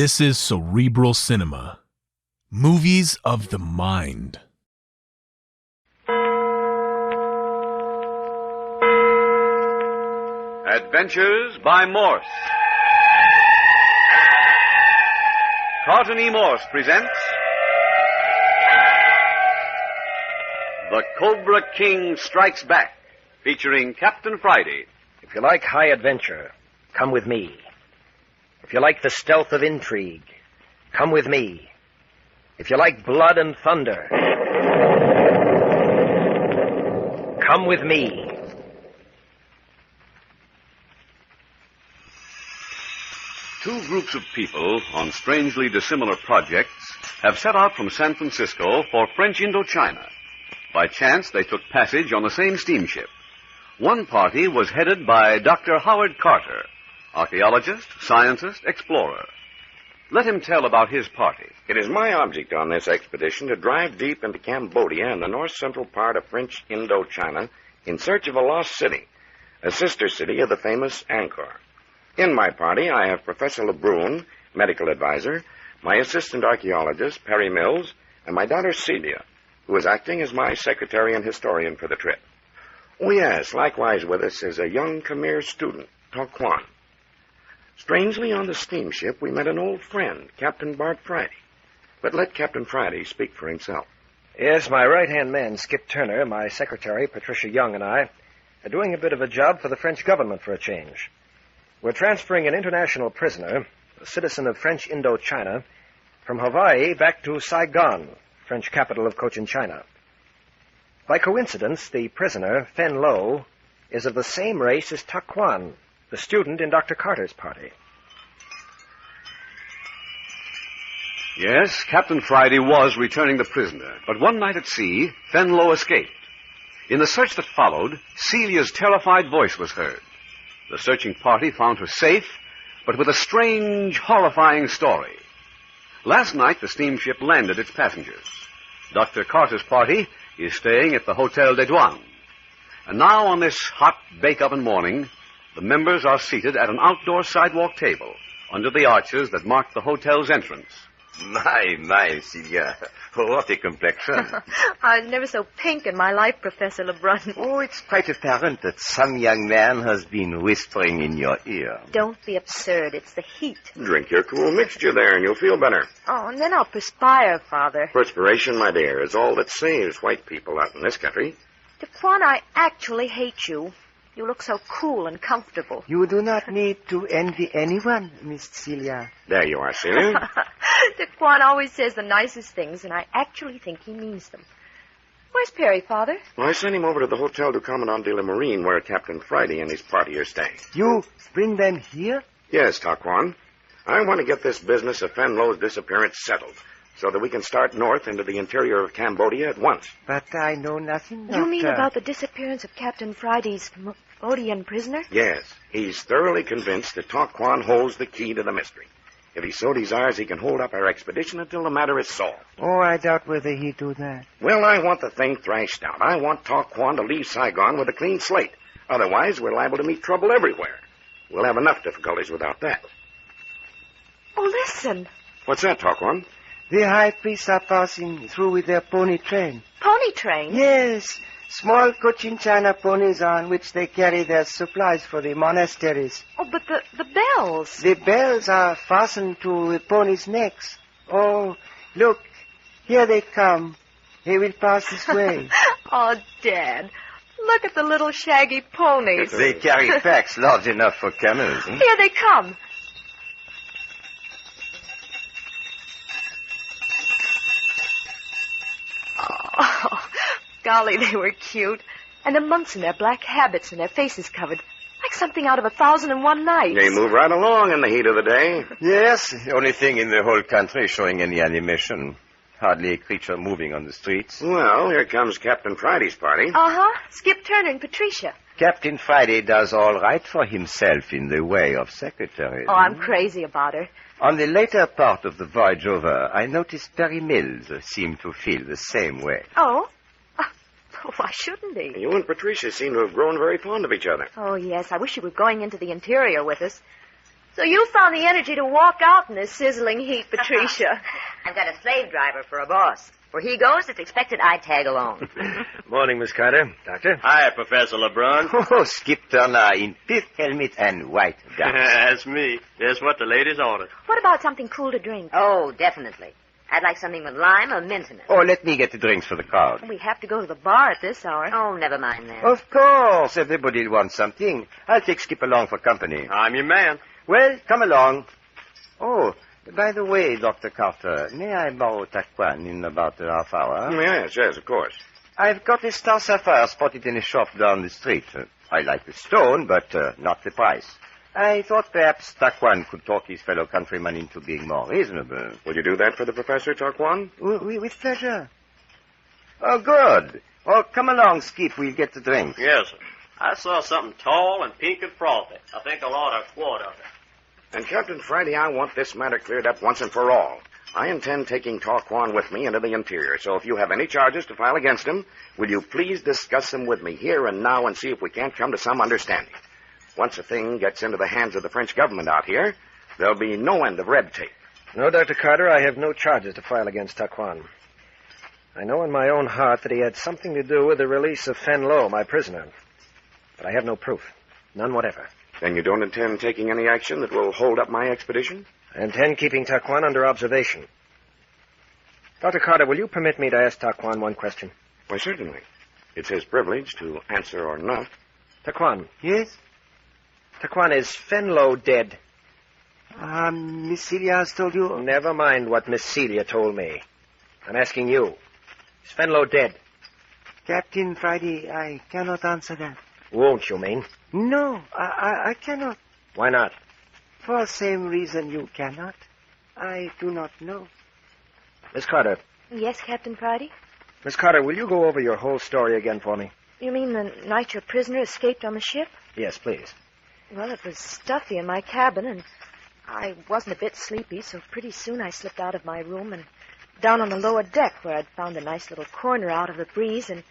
This is Cerebral Cinema. Movies of the mind. Adventures by Morse. Carlton E. Morse presents The Cobra King Strikes Back, featuring Captain Friday. If you like high adventure, come with me. If you like the stealth of intrigue, come with me. If you like blood and thunder, come with me. Two groups of people on strangely dissimilar projects have set out from San Francisco for French Indochina. By chance, they took passage on the same steamship. One party was headed by Dr. Howard Carter, archaeologist, scientist, explorer. Let him tell about his party. It is my object on this expedition to drive deep into Cambodia and the north-central part of French Indochina in search of a lost city, a sister city of the famous Angkor. In my party, I have Professor Lebrun, medical advisor, my assistant archaeologist, Perry Mills, and my daughter Celia, who is acting as my secretary and historian for the trip. Oh, yes, likewise with us is a young Khmer student, Tak Kwan. Strangely, on the steamship, we met an old friend, Captain Bart Friday. But let Captain Friday speak for himself. Yes, my right-hand man, Skip Turner, my secretary, Patricia Young, and I are doing a bit of a job for the French government for a change. We're transferring an international prisoner, a citizen of French Indochina, from Hawaii back to Saigon, French capital of Cochin China. By coincidence, the prisoner, Fen Lo, is of the same race as Tak Kwan, the student in Dr. Carter's party. Yes, Captain Friday was returning the prisoner, but one night at sea, Fen Lo escaped. In the search that followed, Celia's terrified voice was heard. The searching party found her safe, but with a strange, horrifying story. Last night, the steamship landed its passengers. Dr. Carter's party is staying at the Hotel des Douanes. And now, on this hot bake-oven morning, the members are seated at an outdoor sidewalk table under the arches that mark the hotel's entrance. My, Celia. What a complexion. I was never so pink in my life, Professor Lebrun. Oh, it's quite apparent that some young man has been whispering in your ear. Don't be absurd. It's the heat. Drink your cool mixture there and you'll feel better. Oh, and then I'll perspire, Father. Perspiration, my dear, is all that saves white people out in this country. Daquan, I actually hate you. You look so cool and comfortable. You do not need to envy anyone, Miss Celia. There you are, Celia. Daquan always says the nicest things, and I actually think he means them. Where's Perry, Father? Well, I sent him over to the Hotel du Commandant de la Marine, where Captain Friday and his party are staying. You bring them here? Yes, Tak Kwan. I want to get this business of Fen Lo's disappearance settled, so that we can start north into the interior of Cambodia at once. But I know nothing, Doctor. You mean about the disappearance of Captain Friday's Cambodian prisoner? Yes. He's thoroughly convinced that Tak Kwan holds the key to the mystery. If he so desires, he can hold up our expedition until the matter is solved. Oh, I doubt whether he'd do that. Well, I want the thing thrashed out. I want Tak Kwan to leave Saigon with a clean slate. Otherwise, we're liable to meet trouble everywhere. We'll have enough difficulties without that. Oh, listen. What's that, Tak Kwan? The high priests are passing through with their pony train. Pony train? Yes. Small Cochin China ponies on which they carry their supplies for the monasteries. Oh, but the bells. The bells are fastened to the ponies' necks. Oh, look, here they come. They will pass this way. Oh, Dad, look at the little shaggy ponies. They carry packs large enough for camels. Here they come. Oh, golly, they were cute. And the monks in their black habits and their faces covered, like something out of 1,001 Nights. They move right along in the heat of the day. Yes, the only thing in the whole country showing any animation. Hardly a creature moving on the streets. Well, here comes Captain Friday's party. Uh-huh. Skip Turner and Patricia. Captain Friday does all right for himself in the way of secretary. Oh, I'm crazy about her. On the later part of the voyage over, I noticed Perry Mills seemed to feel the same way. Oh? Why shouldn't he? You and Patricia seem to have grown very fond of each other. Oh, yes. I wish you were going into the interior with us. So you found the energy to walk out in this sizzling heat, Patricia. I've got a slave driver for a boss. Where he goes, it's expected I tag along. Morning, Miss Carter. Doctor? Hi, Professor LeBrun. Oh, Skip Turner in pith helmet and white ducks. That's me. Just what the ladies ordered. What about something cool to drink? Oh, definitely. I'd like something with lime or mint in it. Oh, let me get the drinks for the crowd. We have to go to the bar at this hour. Oh, never mind that. Of course, everybody wants something. I'll take Skip along for company. I'm your man. Well, come along. Oh, by the way, Dr. Carter, may I borrow Taquan in about a half hour? Yes, of course. I've got a star sapphire spotted in a shop down the street. I like the stone, but not the price. I thought perhaps Taquan could talk his fellow countryman into being more reasonable. Will you do that for the professor, Taquan? With pleasure. Oh, good. Oh, come along, Skip. We'll get the drinks. Yes, sir. I saw something tall and pink and frothy. I think I'll order a quart of it. And, Captain Friday, I want this matter cleared up once and for all. I intend taking Taquan with me into the interior, so if you have any charges to file against him, will you please discuss them with me here and now and see if we can't come to some understanding. Once a thing gets into the hands of the French government out here, there'll be no end of red tape. No, Dr. Carter, I have no charges to file against Taquan. I know in my own heart that he had something to do with the release of Fenlo, my prisoner. But I have no proof. None whatever. Then you don't intend taking any action that will hold up my expedition? I intend keeping Taquan under observation. Dr. Carter, will you permit me to ask Taquan one question? Why, certainly. It's his privilege to answer or not. Taquan. Yes? Taquan, is Fenlo dead? Miss Celia has told you... Never mind what Miss Celia told me. I'm asking you. Is Fenlo dead? Captain Friday, I cannot answer that. Won't you mean? No, I cannot. Why not? For the same reason you cannot. I do not know. Miss Carter. Yes, Captain Friday? Miss Carter, will you go over your whole story again for me? You mean the night your prisoner escaped on the ship? Yes, please. Well, it was stuffy in my cabin, and I wasn't a bit sleepy, so pretty soon I slipped out of my room and down on the lower deck where I'd found a nice little corner out of the breeze and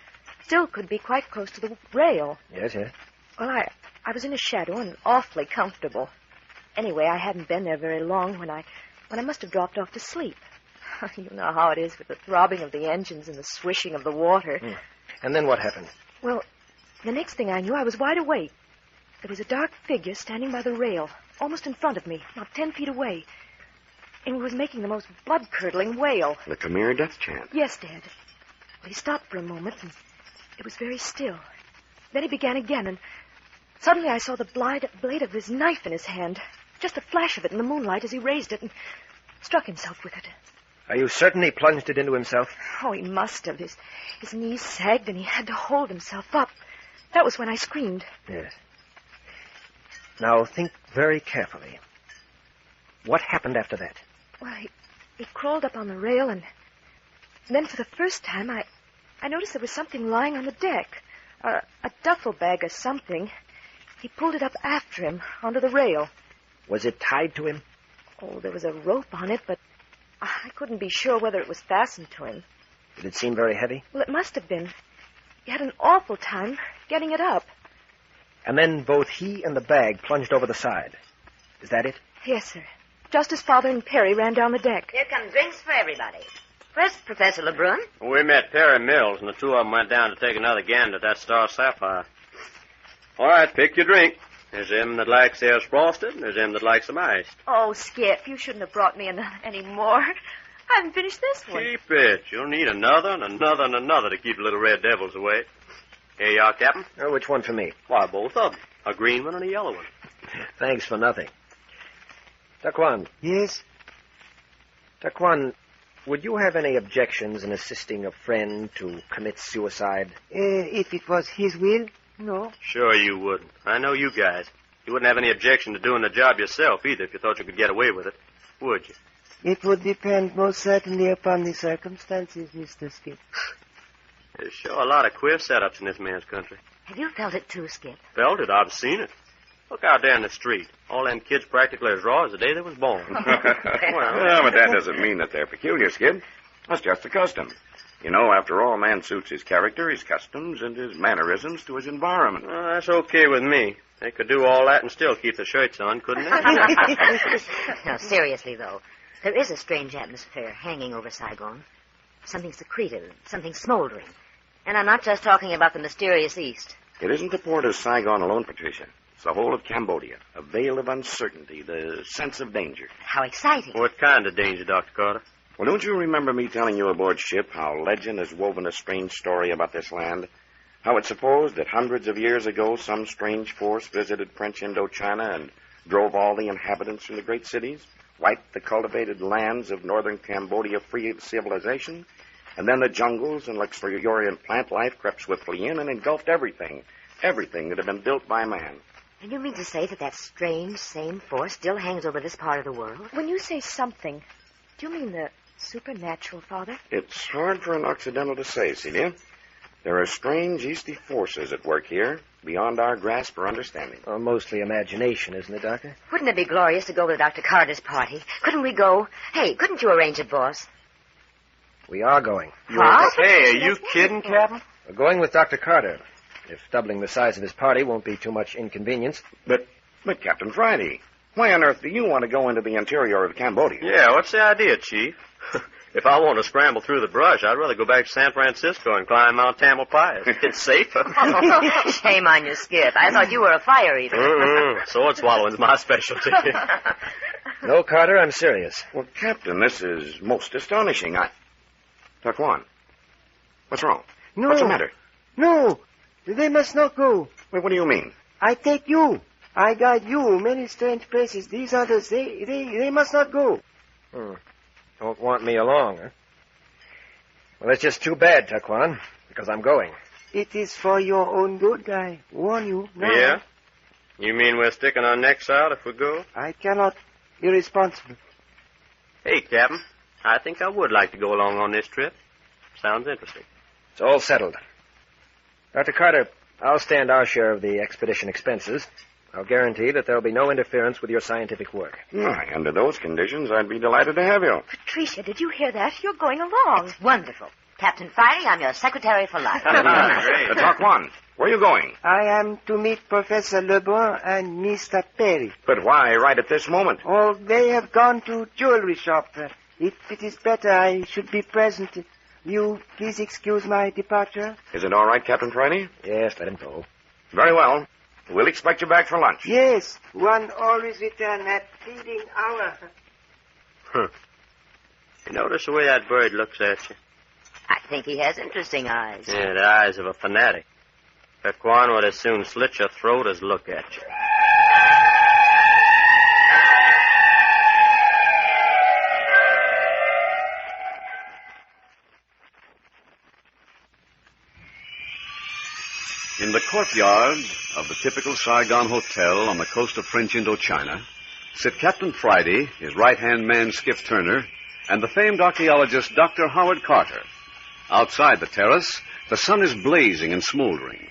still could be quite close to the rail. Yes, yes. Well, I was in a shadow and awfully comfortable. Anyway, I hadn't been there very long when I must have dropped off to sleep. You know how it is with the throbbing of the engines and the swishing of the water. And then what happened? Well, the next thing I knew, I was wide awake. There was a dark figure standing by the rail, almost in front of me, not 10 feet away. And he was making the most blood-curdling wail. The Khmer death chant. Yes, Dad. Well, he stopped for a moment, and it was very still. Then he began again, and suddenly I saw the blade of his knife in his hand. Just a flash of it in the moonlight as he raised it and struck himself with it. Are you certain he plunged it into himself? Oh, he must have. His knees sagged, and he had to hold himself up. That was when I screamed. Yes. Now, think very carefully. What happened after that? Well, he crawled up on the rail, and then for the first time, I noticed there was something lying on the deck. A duffel bag or something. He pulled it up after him, onto the rail. Was it tied to him? Oh, there was a rope on it, but I couldn't be sure whether it was fastened to him. Did it seem very heavy? Well, it must have been. He had an awful time getting it up. And then both he and the bag plunged over the side. Is that it? Yes, sir. Just as Father and Perry ran down the deck. Here come drinks for everybody. First, Professor LeBrun. We met Perry Mills, and the two of them went down to take another gander at that star sapphire. All right, pick your drink. There's them that likes theirs frosted, and there's them that likes them iced. Oh, Skip, you shouldn't have brought me any more. I haven't finished this one. Keep it. You'll need another and another and another to keep the little red devils away. Here you are, Captain. Oh, which one for me? Why, both of them. A green one and a yellow one. Thanks for nothing. Taquan. Yes? Taquan, would you have any objections in assisting a friend to commit suicide? If it was his will, no. Sure you wouldn't. I know you guys. You wouldn't have any objection to doing the job yourself either if you thought you could get away with it, would you? It would depend most certainly upon the circumstances, Mr. Skip. There's sure a lot of queer setups in this man's country. Have you felt it too, Skip? Felt it? I've seen it. Look out there in the street. All them kids practically as raw as the day they was born. Well, but that doesn't mean that they're peculiar, Skid. That's just the custom. You know, after all, a man suits his character, his customs, and his mannerisms to his environment. Well, that's okay with me. They could do all that and still keep the shirts on, couldn't they? No, seriously, though. There is a strange atmosphere hanging over Saigon. Something secretive, something smoldering. And I'm not just talking about the mysterious East. It isn't the port of Saigon alone, Patricia. It's the whole of Cambodia. A veil of uncertainty, the sense of danger. How exciting. What kind of danger, Dr. Carter? Well, don't you remember me telling you aboard ship how legend has woven a strange story about this land? How it's supposed that hundreds of years ago some strange force visited French Indochina and drove all the inhabitants from the great cities, wiped the cultivated lands of northern Cambodia free of civilization, and then the jungles and luxuriant plant life crept swiftly in and engulfed everything that had been built by man. And you mean to say that strange, same force still hangs over this part of the world? When you say something, do you mean the supernatural, Father? It's hard for an Occidental to say, Celia. There are strange, Easty forces at work here, beyond our grasp or understanding. Well, mostly imagination, isn't it, Doctor? Wouldn't it be glorious to go to Dr. Carter's party? Couldn't we go? Hey, couldn't you arrange it, boss? We are going. What? Hey, are you kidding, Captain? We're going with Dr. Carter. If doubling the size of his party won't be too much inconvenience. But Captain Friday, why on earth do you want to go into the interior of Cambodia? Yeah, what's the idea, Chief? If I want to scramble through the brush, I'd rather go back to San Francisco and climb Mount Tamalpais. It's safer. Shame on you, Skip. I thought you were a fire eater. Sword swallowing's my specialty. No, Carter, I'm serious. Well, Captain, this is most astonishing. Taquan, what's wrong? No. What's the matter? No, they must not go. Wait, what do you mean? I take you. I guide you many strange places. These others, they must not go. Don't want me along, huh? Well, it's just too bad, Taquan, because I'm going. It is for your own good, I warn you. Now. Yeah? You mean we're sticking our necks out if we go? I cannot be responsible. Hey, Captain, I think I would like to go along on this trip. Sounds interesting. It's all settled. Dr. Carter, I'll stand our share of the expedition expenses. I'll guarantee that there'll be no interference with your scientific work. Why, under those conditions, I'd be delighted to have you. Patricia, did you hear that? You're going along. It's wonderful. Captain Friday, I'm your secretary for life. Great. Taquan, where are you going? I am to meet Professor Lebrun and Mr. Perry. But why right at this moment? Oh, they have gone to jewelry shop. If it is better, I should be present. You please excuse my departure? Is it all right, Captain Friday? Yes, let him go. Very well. We'll expect you back for lunch. Yes, one always return at feeding hour. You notice the way that bird looks at you? I think he has interesting eyes. Yeah, the eyes of a fanatic. Taquan would as soon slit your throat as look at you. In the courtyard of the typical Saigon hotel on the coast of French Indochina sit Captain Friday, his right-hand man Skip Turner, and the famed archaeologist Dr. Howard Carter. Outside the terrace, the sun is blazing and smoldering.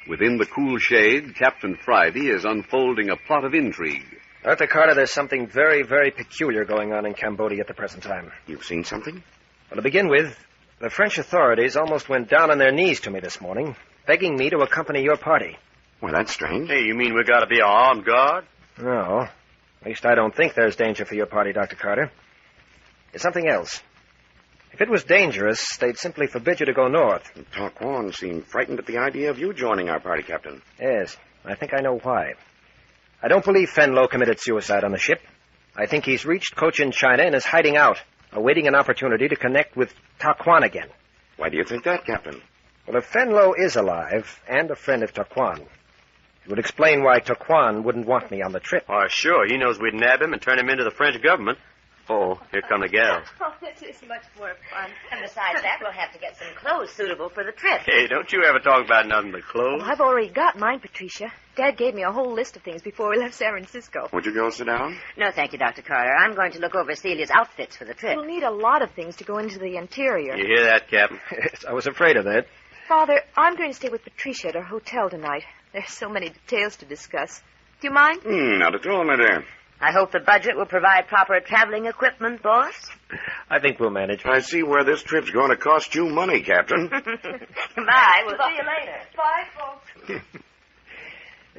Within the cool shade, Captain Friday is unfolding a plot of intrigue. Dr. Carter, there's something very, very peculiar going on in Cambodia at the present time. You've seen something? Well, to begin with, the French authorities almost went down on their knees to me this morning, begging me to accompany your party. Well, that's strange. Hey, you mean we gotta be armed guard? No. At least I don't think there's danger for your party, Dr. Carter. It's something else. If it was dangerous, they'd simply forbid you to go north. Taquan seemed frightened at the idea of you joining our party, Captain. Yes, I think I know why. I don't believe Fenlo committed suicide on the ship. I think he's reached Cochin China and is hiding out, awaiting an opportunity to connect with Taquan again. Why do you think that, Captain? Well, if Fenlo is alive and a friend of Taquan, it would explain why Taquan wouldn't want me on the trip. Oh, sure. He knows we'd nab him and turn him into the French government. Oh, here come the gals. Oh, this is much more fun. And besides that, we'll have to get some clothes suitable for the trip. Hey, don't you ever talk about nothing but clothes. Well, I've already got mine, Patricia. Dad gave me a whole list of things before we left San Francisco. Would you girls sit down? No, thank you, Dr. Carter. I'm going to look over Celia's outfits for the trip. We'll need a lot of things to go into the interior. You hear that, Captain? Yes, I was afraid of that. Father, I'm going to stay with Patricia at her hotel tonight. There's so many details to discuss. Do you mind? Not at all, my dear. I hope the budget will provide proper traveling equipment, boss. I think we'll manage. I see where this trip's going to cost you money, Captain. Goodbye. We'll see you later. Bye, folks.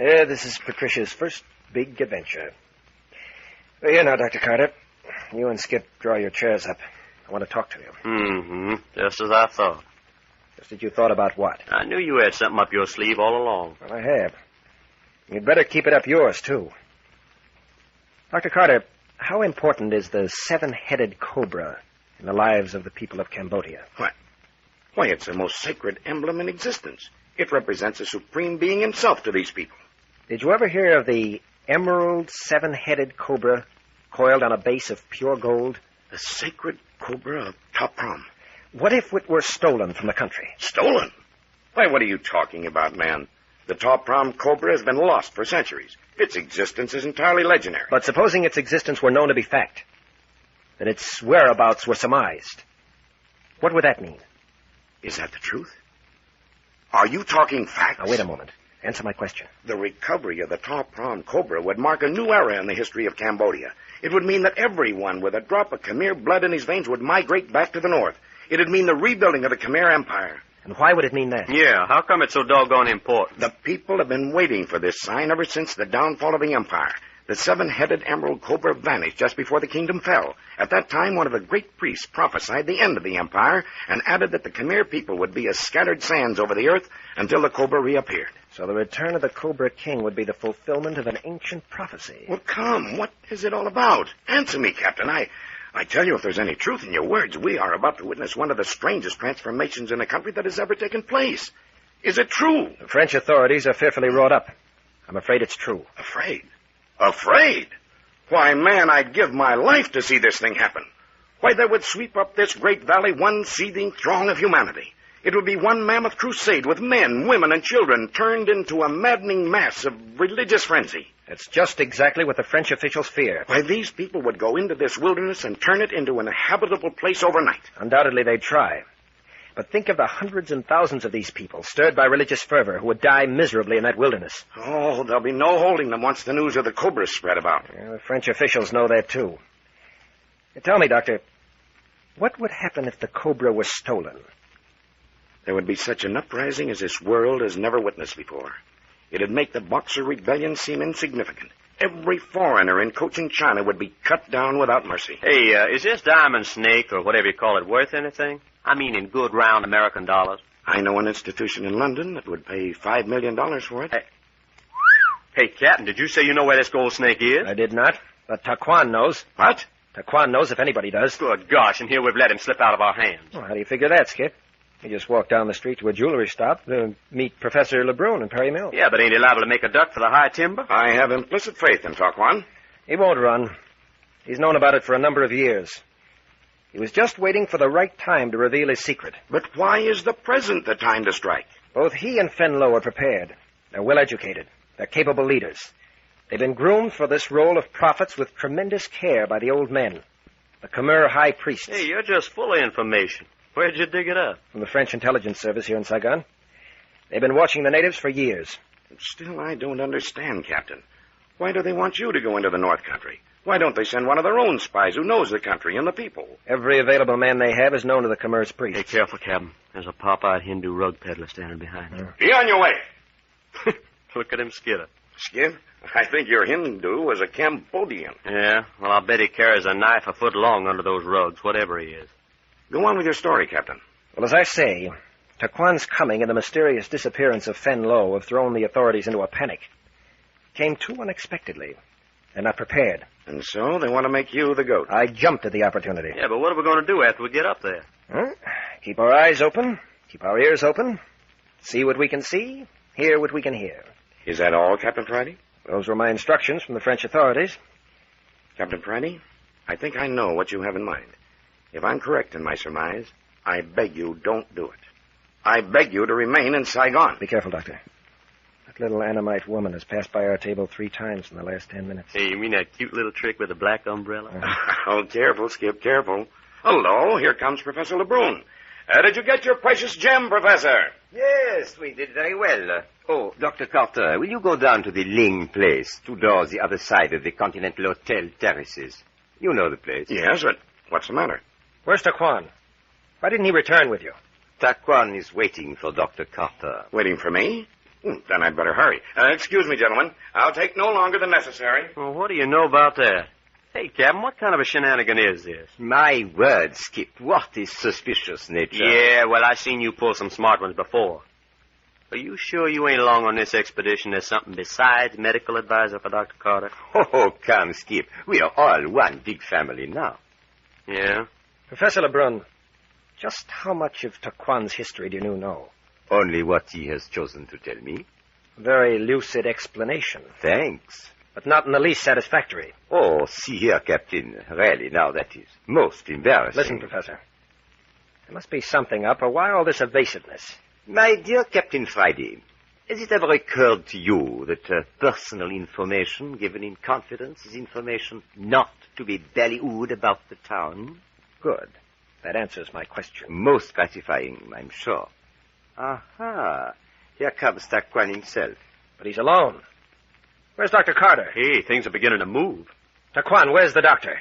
This is Patricia's first big adventure. Well, here now, Dr. Carter. You and Skip draw your chairs up. I want to talk to you. Mm-hmm. Just as I thought. Just as you thought about what? I knew you had something up your sleeve all along. Well, I have. You'd better keep it up yours, too. Dr. Carter, how important is the seven-headed cobra in the lives of the people of Cambodia? What? Why, it's the most sacred emblem in existence. It represents the Supreme Being himself to these people. Did you ever hear of the emerald seven-headed cobra coiled on a base of pure gold? The sacred cobra of Top Prom. What if it were stolen from the country? Stolen? Why, what are you talking about, man? The Top Prom cobra has been lost for centuries. Its existence is entirely legendary. But supposing its existence were known to be fact, that its whereabouts were surmised, what would that mean? Is that the truth? Are you talking facts? Now, wait a moment. Answer my question. The recovery of the Top Prom cobra would mark a new era in the history of Cambodia. It would mean that everyone with a drop of Khmer blood in his veins would migrate back to the north. It would mean the rebuilding of the Khmer Empire. And why would it mean that? Yeah, how come it's so doggone important? The people have been waiting for this sign ever since the downfall of the empire. The seven-headed emerald cobra vanished just before the kingdom fell. At that time, one of the great priests prophesied the end of the empire and added that the Khmer people would be as scattered sands over the earth until the cobra reappeared. So the return of the Cobra King would be the fulfillment of an ancient prophecy. Well, come, what is it all about? Answer me, Captain. I tell you, if there's any truth in your words, we are about to witness one of the strangest transformations in a country that has ever taken place. Is it true? The French authorities are fearfully wrought up. I'm afraid it's true. Afraid? Afraid? Why, man, I'd give my life to see this thing happen. Why, there would sweep up this great valley one seething throng of humanity. It would be one mammoth crusade with men, women, and children turned into a maddening mass of religious frenzy. That's just exactly what the French officials fear. Why, these people would go into this wilderness and turn it into an habitable place overnight. Undoubtedly they'd try. But think of the hundreds and thousands of these people, stirred by religious fervor, who would die miserably in that wilderness. Oh, there'll be no holding them once the news of the cobra spread about. Yeah, the French officials know that, too. Tell me, Doctor, what would happen if the cobra was stolen? There would be such an uprising as this world has never witnessed before. It'd make the Boxer Rebellion seem insignificant. Every foreigner in Cochin China would be cut down without mercy. Hey, is this diamond snake, or whatever you call it, worth anything? I mean in good round American dollars. I know an institution in London that would pay $5 million for it. Hey, Captain, did you say you know where this gold snake is? I did not, but Taquan knows. What? Taquan knows if anybody does. Good gosh, and here we've let him slip out of our hands. Well, how do you figure that, Skip? He just walked down the street to a jewelry shop to meet Professor LeBrun in Perry Mill. Yeah, but ain't he liable to make a duck for the high timber? I have implicit faith in Taquan. He won't run. He's known about it for a number of years. He was just waiting for the right time to reveal his secret. But why is the present the time to strike? Both he and Fenlo are prepared. They're well-educated. They're capable leaders. They've been groomed for this role of prophets with tremendous care by the old men, the Khmer high priests. Hey, you're just full of information. Where'd you dig it up? From the French intelligence service here in Saigon. They've been watching the natives for years. Still, I don't understand, Captain. Why do they want you to go into the North Country? Why don't they send one of their own spies who knows the country and the people? Every available man they have is known to the Khmer's priests. Hey, careful, Captain. There's a pop-eyed Hindu rug peddler standing behind you. Be on your way. Look at him skitter. Skip, I think your Hindu was a Cambodian. Yeah, well, I'll bet he carries a knife a foot long under those rugs, whatever he is. Go on with your story, Captain. Well, as I say, Taquan's coming and the mysterious disappearance of Fen Lo have thrown the authorities into a panic. Came too unexpectedly. They're not prepared. And so they want to make you the goat. I jumped at the opportunity. Yeah, but what are we going to do after we get up there? Huh? Keep our eyes open, keep our ears open, see what we can see, hear what we can hear. Is that all, Captain Friday? Those were my instructions from the French authorities. Captain Friday, I think I know what you have in mind. If I'm correct in my surmise, I beg you don't do it. I beg you to remain in Saigon. Be careful, Doctor. That little Annamite woman has passed by our table 3 times in the last 10 minutes. Hey, you mean that cute little trick with the black umbrella? Oh, careful, Skip, careful. Hello, here comes Professor LeBrun. Did you get your precious gem, Professor? Yes, we did very well. Oh, Dr. Carter, will you go down to the Ling place, 2 doors the other side of the Continental Hotel terraces? You know the place. Yes, but what's the matter? Where's Taquan? Why didn't he return with you? Taquan is waiting for Dr. Carter. Waiting for me? Then I'd better hurry. Excuse me, gentlemen. I'll take no longer than necessary. Well, what do you know about that? Hey, Captain, what kind of a shenanigan is this? My word, Skip, what is suspicious nature? Yeah, well, I seen you pull some smart ones before. Are you sure you ain't along on this expedition as something besides medical advisor for Dr. Carter? Oh, come, Skip. We are all one big family now. Yeah? Professor Lebrun, just how much of Taquan's history do you know? Only what he has chosen to tell me. Very lucid explanation, Thanks. but not in the least satisfactory. Oh, see here, Captain. Really, now that is most embarrassing. Listen, Professor. There must be something up, or why all this evasiveness? My dear Captain Friday, has it ever occurred to you that personal information given in confidence is information not to be ballyhooed about the town? Good. That answers my question. Most gratifying, I'm sure. Aha. Here comes Taquan himself. But he's alone. Where's Dr. Carter? Hey, things are beginning to move. Taquan, where's the doctor?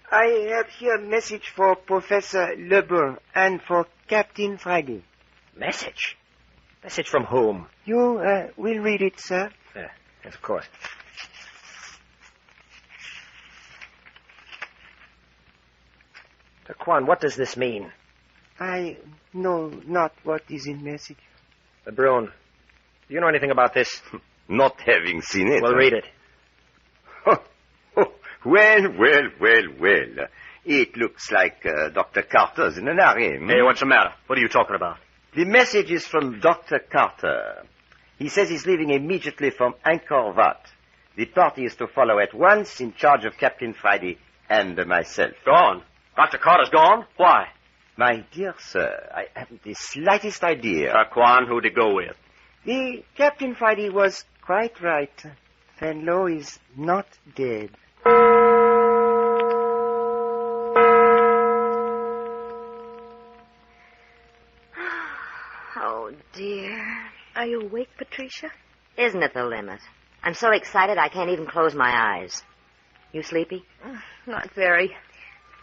I have here a message for Professor Lebrun and for Captain Friday. Message? Message from whom? You will read it, sir. Yes, of course. Taquan, what does this mean? I know not what is in message. Lebrun, do you know anything about this? Not having seen it. Well, read it. Well. It looks like Dr. Carter's in an hurry. Hey, what's the matter? What are you talking about? The message is from Dr. Carter. He says he's leaving immediately from Angkor Wat. The party is to follow at once in charge of Captain Friday and myself. Gone. Dr. Carter's gone? Why? My dear sir, I haven't the slightest idea. Taquan, who'd he go with? The Captain Friday was quite right. Fenlo is not dead. Oh, dear. Are you awake, Patricia? Isn't it the limit? I'm so excited I can't even close my eyes. You sleepy? Not very.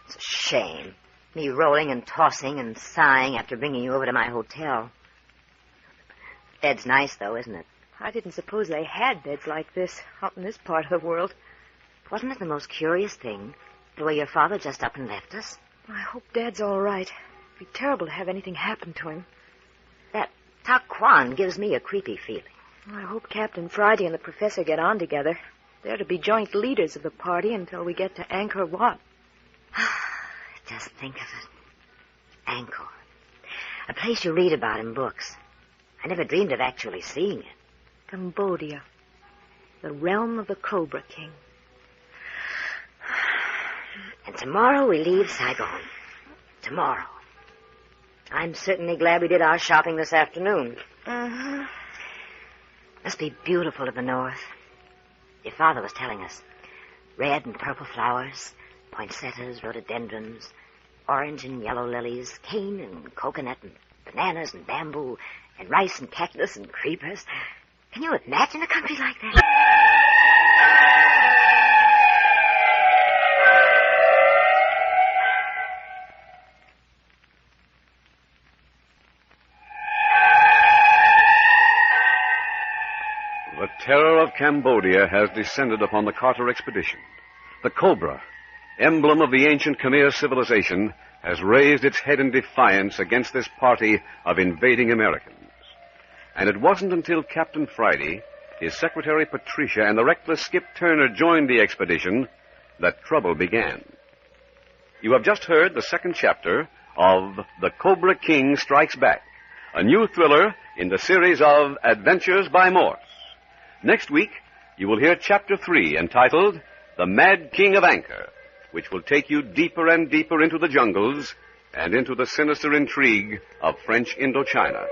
It's a shame. Me rolling and tossing and sighing after bringing you over to my hotel. Bed's nice, though, isn't it? I didn't suppose they had beds like this out in this part of the world. Wasn't it the most curious thing, the way your father just up and left us? I hope Dad's all right. It'd be terrible to have anything happen to him. That Taquan gives me a creepy feeling. I hope Captain Friday and the professor get on together. They're to be joint leaders of the party until we get to Angkor Wat. Just think of it. Angkor. A place you read about in books. I never dreamed of actually seeing it. Cambodia. The realm of the Cobra King. And tomorrow we leave Saigon. Tomorrow. I'm certainly glad we did our shopping this afternoon. Uh-huh. Must be beautiful to the north. Your father was telling us. Red and purple flowers, poinsettias, rhododendrons, orange and yellow lilies, cane and coconut and bananas and bamboo, and rice and cactus and creepers. Can you imagine a country like that? The terror of Cambodia has descended upon the Carter expedition. The Cobra, emblem of the ancient Khmer civilization, has raised its head in defiance against this party of invading Americans. And it wasn't until Captain Friday, his secretary Patricia, and the reckless Skip Turner joined the expedition that trouble began. You have just heard the second chapter of The Cobra King Strikes Back, a new thriller in the series of Adventures by Morse. Next week, you will hear Chapter 3, entitled The Mad King of Angkor, which will take you deeper and deeper into the jungles and into the sinister intrigue of French Indochina.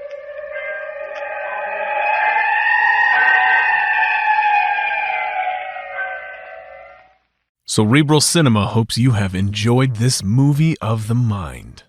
Cerebral Cinema hopes you have enjoyed this movie of the mind.